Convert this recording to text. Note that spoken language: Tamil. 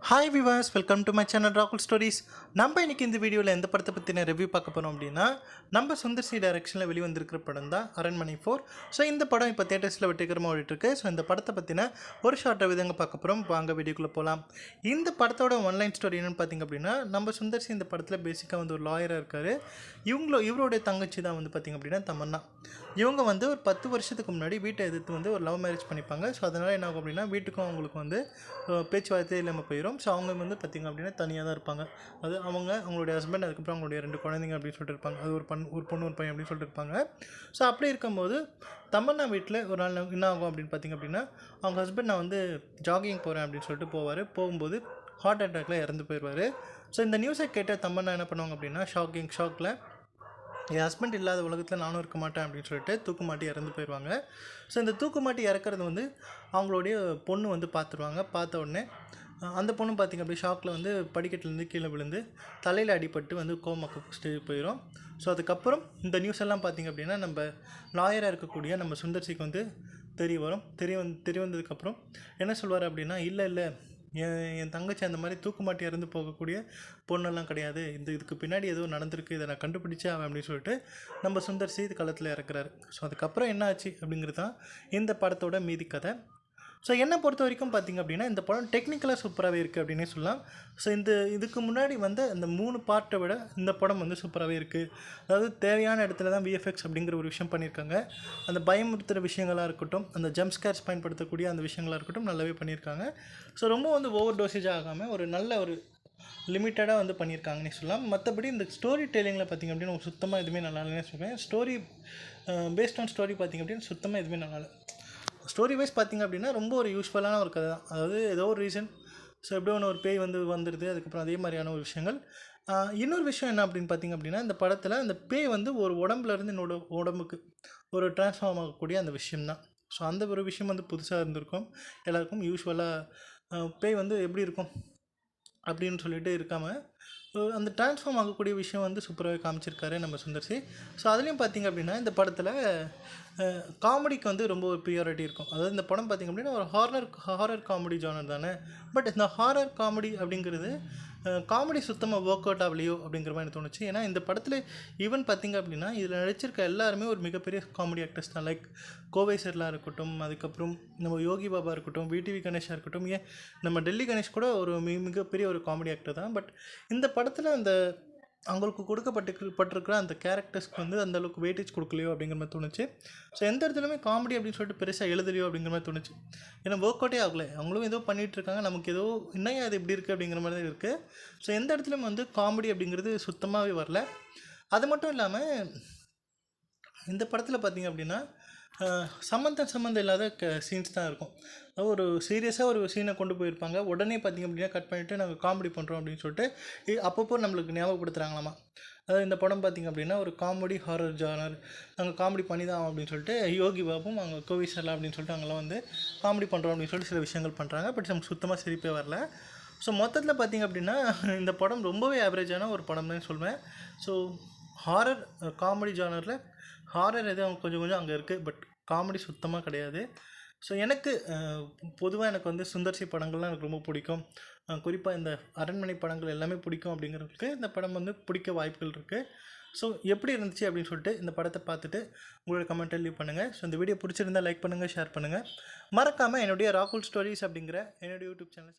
Hi Vilas, welcome to my channel ராகுல் ஸ்டோரிஸ். நம்ம இன்றைக்கி இந்த வீடியோவில் எந்த படத்தை பற்றின ரிவ்யூ பார்க்க போகிறோம் அப்படின்னா, நம்ம சுந்தர் சி டைரக்ஷனில் வெளிவந்திருக்கிற படம் தான் அரண்மனை 4. ஸோ இந்த படம் இப்போ தேட்டர்ஸில் வெற்றிகரமாக ஓடிட்டுருக்கு. ஸோ இந்த படத்தை பற்றின ஒரு ஷார்ட் ரிவ்யூ தாங்க பார்க்க போகிறோம். வாங்க வீடியோக்குள்ளே போகலாம். இந்த படத்தோட ஒன்லைன் ஸ்டோரி என்னென்னு பார்த்திங்க அப்படின்னா, நம்ம சுந்தர் சி இந்த படத்தில் பேசிக்காக ஒரு லாயராக இருக்கார். இவருடைய தங்கச்சி தான் பார்த்திங்க அப்படின்னா தமன்னா. இவங்க ஒரு 10 வருஷத்துக்கு முன்னாடி வீட்டை எதிர்த்து ஒரு லவ் மேரேஜ் பண்ணிப்பாங்க. ஸோ அதனால் என்ன ஆகும் அப்படின்னா, வீட்டுக்கும் அவங்களுக்கு பேச்சுவார்த்தையே இல்லாமல் போயிடும். ஸோ அவங்க பார்த்திங்க அப்படின்னா தனியாக தான் இருப்பாங்க. அது அவங்களுடைய ஹஸ்பண்ட், அதுக்கப்புறம் அவங்களுடைய 2 குழந்தைங்க அப்படின்னு சொல்லிட்டு இருப்பாங்க. அது ஒரு பொண்ணு ஒரு பையன் அப்படின்னு சொல்லிட்டு இருப்பாங்க. ஸோ அப்படி இருக்கும்போது தமன்னா வீட்டில் ஒரு நாள் என்ன ஆகும் அப்படின்னு பார்த்திங்க அப்படின்னா, அவங்க ஹஸ்பண்ட் நான் ஜாகிங் போகிறேன் அப்படின்னு சொல்லிட்டு போகும்போது ஹார்ட் அட்டாக்கில் இறந்து போயிடுவார். ஸோ இந்த நியூஸை கேட்ட தமன்னா என்ன பண்ணுவாங்க அப்படின்னா, ஷாக்கில் என் ஹஸ்பண்ட் இல்லாத உலகத்தில் நானும் இருக்க மாட்டேன் அப்படின்னு சொல்லிட்டு தூக்குமாட்டி இறந்து போயிடுவாங்க. ஸோ இந்த தூக்குமாட்டி இறக்குறது அவங்களுடைய பொண்ணு பார்த்துருவாங்க. பார்த்த உடனே அந்த பொண்ணு பார்த்திங்க அப்படியே ஷாக்கில் படிக்கட்டிலேருந்து கீழே விழுந்து தலையில் அடிபட்டு கோமாக்கு ஸ்டேஜ் போயிடும். ஸோ அதுக்கப்புறம் இந்த நியூஸ் எல்லாம் பார்த்திங்க அப்படின்னா, நம்ம லாயராக இருக்கக்கூடிய நம்ம சுந்தர்சிக்கு தெரிய வந்ததுக்கப்புறம் என்ன சொல்வார் அப்படின்னா, இல்லை என் தங்கச்சி அந்த மாதிரி தூக்குமாட்டி இறந்து போகக்கூடிய பொண்ணெல்லாம் கிடையாது, இதுக்கு பின்னாடி ஏதோ நடந்திருக்கு, இதை நான் கண்டுபிடிச்சே ஆவேன் அப்படின்னு சொல்லிட்டு நம்ம சுந்தர்சி இது களத்தில் இறக்குறாரு. ஸோ அதுக்கப்புறம் என்ன ஆச்சு அப்படிங்கிறது தான் இந்த படத்தோட மீதி கதை. ஸோ என்னை பொறுத்த வரைக்கும் பார்த்திங்க அப்படின்னா, இந்த படம் டெக்னிக்கலாக சூப்பராகவே இருக்குது அப்படின்னே சொல்லலாம். ஸோ இதுக்கு முன்னாடி அந்த 3 பார்ட்டை விட இந்த படம் சூப்பராகவே இருக்குது. அதாவது தேவையான இடத்துல தான் விஎஃப்எக்ஸ் அப்படிங்கிற ஒரு விஷயம் பண்ணியிருக்காங்க. அந்த பயமுறுத்துகிற விஷயங்களாக இருக்கட்டும், அந்த ஜம்ப் ஸ்கேர்ஸ் பயன்படுத்தக்கூடிய அந்த விஷயங்களாக இருக்கட்டும் நல்லாவே பண்ணியிருக்காங்க. ஸோ ரொம்ப ஓவர் டோசேஜ் ஆகாமல் ஒரு நல்ல ஒரு லிமிட்டடாக பண்ணியிருக்காங்கன்னே சொல்லலாம். மற்றபடி இந்த ஸ்டோரி டெல்லிங்கில் பார்த்திங்க அப்படின்னா சுத்தமாக எதுவுமே நல்லா இல்லைன்னு சொல்லுவேன். ஸ்டோரி பேஸ்ட் ஆன் ஸ்டோரி பார்த்திங்க அப்படின்னா சுத்தமாக எதுவுமே நல்லா இல்லை. ஸ்டோரி வைஸ் பார்த்திங்க அப்படின்னா ரொம்ப ஒரு யூஸ்ஃபுல்லான ஒரு கதை தான். அதாவது ஏதோ ஒரு ரீசன், ஸோ எப்படியோ ஒரு பேய் வந்துடுது, அதுக்கப்புறம் அதே மாதிரியான ஒரு விஷயங்கள். இன்னொரு விஷயம் என்ன அப்படின்னு பார்த்திங்க அப்படின்னா, இந்த படத்தில் அந்த பேய் ஒரு உடம்புலேருந்து இன்னொரு உடம்புக்கு ஒரு ட்ரான்ஸ்ஃபார்ம் ஆகக்கூடிய அந்த விஷயம்தான். ஸோ அந்த ஒரு விஷயம் புதுசாக இருந்திருக்கும் எல்லாருக்கும். யூஸ்வலாக பேய் எப்படி இருக்கும் அப்படின்னு சொல்லிட்டு இருக்காமல் அந்த ட்ரான்ஸ்ஃபார்ம் ஆகக்கூடிய விஷயம் சூப்பராகவே காமிச்சிருக்காரு நம்ம சுந்தர்சி. ஸோ அதுலேயும் பார்த்திங்க அப்படின்னா, இந்த படத்தில் காமெடிக்கு ரொம்ப ஒரு ப்ரியாரிட்டி இருக்கும். அதாவது இந்த படம் பார்த்திங்க அப்படின்னா ஒரு ஹாரர் காமெடி ஜானர் தானே. பட் இந்த ஹாரர் காமெடி அப்படிங்கிறது காமெடி சுத்தமாக ஒர்க் அவுட் ஆகலையோ அப்படிங்கிற மாதிரி தோணுச்சு. ஏன்னா இந்த படத்தில் ஈவன் பார்த்திங்க அப்படின்னா, இதில் நடிச்சிருக்க எல்லாருமே ஒரு மிகப்பெரிய காமெடி ஆக்டர்ஸ் தான். லைக் கோவை சர்லா இருக்கட்டும், அதுக்கப்புறம் நம்ம யோகி பாபா இருக்கட்டும், விடிவி கணேஷாக இருக்கட்டும், ஏன் நம்ம டெல்லி கணேஷ் கூட ஒரு மிகப்பெரிய ஒரு காமெடி ஆக்டர் தான். பட் இந்த படத்தில் அந்த அவங்களுக்கு கொடுக்கப்பட்டிருக்கிற அந்த கேரக்டர்ஸ்க்கு அந்த அளவுக்கு வெயிட்டேஜ் கொடுக்கலையோ அப்படிங்கிற மாதிரி தோணுச்சு. ஸோ எந்த இடத்துலையுமே காமெடி அப்படின்னு சொல்லிட்டு பெருசாக எழுதலையோ அப்படிங்கிற மாதிரி தோணுச்சு. ஏன்னா ஒர்க் அவுட்டே ஆகலை. அவங்களும் ஏதோ பண்ணிகிட்ருக்காங்க, நமக்கு ஏதோ இன்னும் அது எப்படி இருக்குது அப்படிங்கிற மாதிரி தான் இருக்குது. ஸோ எந்த இடத்துலையும் காமெடி அப்படிங்கிறது சுத்தமாகவே வரல. அது மட்டும் இல்லாமல் இந்த படத்தில் பார்த்திங்க அப்படின்னா சம்மந்தம் இல்லாத சீன்ஸ் தான் இருக்கும். ஒரு சீரியஸாக ஒரு சீனை கொண்டு போயிருப்பாங்க, உடனே பார்த்திங்க அப்படின்னா கட் பண்ணிவிட்டு நாங்கள் காமெடி பண்ணுறோம் அப்படின்னு சொல்லிட்டு அப்பப்போ நம்மளுக்கு ஞாபகப்படுத்துகிறாங்களாமா. அதாவது இந்த படம் பார்த்திங்க அப்படின்னா ஒரு காமெடி ஹாரர் ஜானர், நாங்கள் காமெடி பண்ணி தான் அப்படின்னு சொல்லிட்டு யோகி பாபும் அவங்க கோவி சர்லா அப்படின்னு சொல்லிட்டு அவங்களாம் காமெடி பண்ணுறோம் அப்படின்னு சொல்லிட்டு சில விஷயங்கள் பண்ணுறாங்க. பட் நமக்கு சுத்தமாக சிரிப்பே வரல. ஸோ மொத்தத்தில் பார்த்திங்க அப்படின்னா இந்த படம் ரொம்பவே ஆவரேஜான ஒரு படம் தான் சொல்லுவேன். ஸோ ஹாரர் காமெடி ஜானரில் ஹாரர் எதுவும் கொஞ்சம் அங்கே இருக்குது, பட் காமெடி சுத்தமாக கிடையாது. ஸோ எனக்கு பொதுவாக எனக்கு சுந்தர்சி படங்கள்லாம் எனக்கு ரொம்ப பிடிக்கும். குறிப்பாக இந்த அரண்மனை படங்கள் எல்லாமே பிடிக்கும். அப்படிங்கிறதுக்கு இந்த படம் பிடிக்க வாய்ப்புகள் இருக்குது. ஸோ எப்படி இருந்துச்சு அப்படின்னு சொல்லிட்டு இந்த படத்தை பார்த்துட்டு உங்களோட கமெண்ட்டை லீவ் பண்ணுங்கள். ஸோ இந்த வீடியோ பிடிச்சிருந்தால் லைக் பண்ணுங்கள், ஷேர் பண்ணுங்கள். மறக்காமல் என்னுடைய ராகுல் ஸ்டோரிஸ் அப்படிங்கிற என்னுடைய யூடியூப் சேனலை